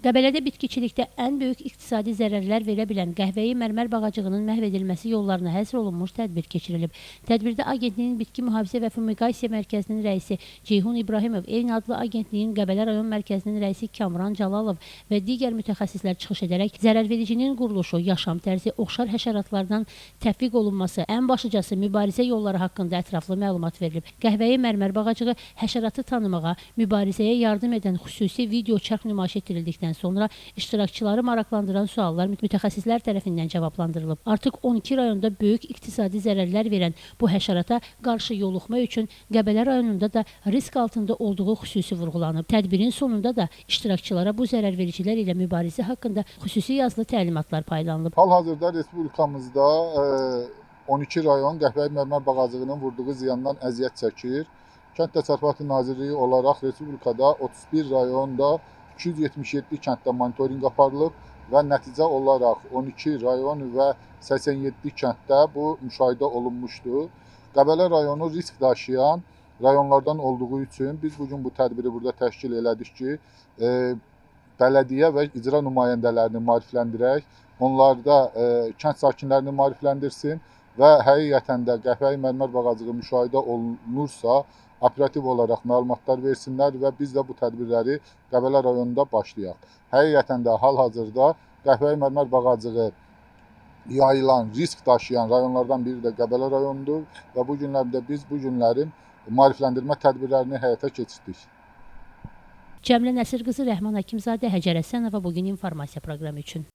Qəbələdə bitkiçilikdə ən böyük iqtisadi zərərlər verə bilən qəhvəyi mərmər bağacığının məhv edilməsi yollarına həsr olunmuş tədbir keçirilib. Tədbirdə Agentliyin Bitki Mühafizə və Fumigasiya Mərkəzinin rəisi Ceyhun İbrahimov, eyni adlı Agentliyin Qəbələ rayon mərkəzinin rəisi Kamran Calalov və digər mütəxəssislər çıxış edərək zərərvericinin quruluşu, yaşam tərzi, oxşar həşəratlardan təfviq olunması, ən başlıcası mübarizə yolları haqqında ətraflı məlumat verilib. Qəhvəyi mərmər bağacığı həşəratı tanımağa, mübarizəyə yardım edən xüsusi video çarx nümayiş etdirildikdən sonra iştirakçıları maraqlandıran suallar mütəxəssislər tərəfindən cavablandırılıb. Artıq 12 rayonda böyük iqtisadi zərərlər verən bu həşərata qarşı yoluxma üçün Qəbələ rayonunda da risk altında olduğu xüsusi vurğulanıb. Tədbirin sonunda da iştirakçılara bu zərərvericilər ilə mübarizə haqqında xüsusi yazılı təlimatlar paylanılıb. Hal-hazırda Respublikamızda 12 rayon qəhvəyi mərmər bağacığının vurduğu ziyandan əziyyət çəkir. Kənd Təsərrüfatı Nazirliyi olaraq Respublikada 31 rayonda 277 kənddə monitorinq aparılıb və nəticə olaraq 12 rayon və 87 kənddə bu müşahidə olunmuşdur. Qəbələ rayonu risk daşıyan rayonlardan olduğu üçün biz bugün bu tədbiri burada təşkil elədik ki, bələdiyyə və icra nümayəndələrini maarifləndirək, onlarda kənd sakinlərini maarifləndirsin və həqiqətən də qəhvəyi mərmər bağacığı müşahidə olunursa, operativ olaraq məlumatlar versinlər və biz də bu tədbirləri Qəbələ rayonunda başlayaq. Həqiqətən də hal-hazırda qəhvəyi mərmər bağacığı yayılan, risk daşıyan rayonlardan biri də Qəbələ rayonudur və bu günlərdə biz bu günlərin maarifləndirmə tədbirlərini həyata keçirdik. Cəmilə Nəsir qızı, Rəhman Həkimzadə, Həcər Həsənova bugün informasiya proqramı üçün.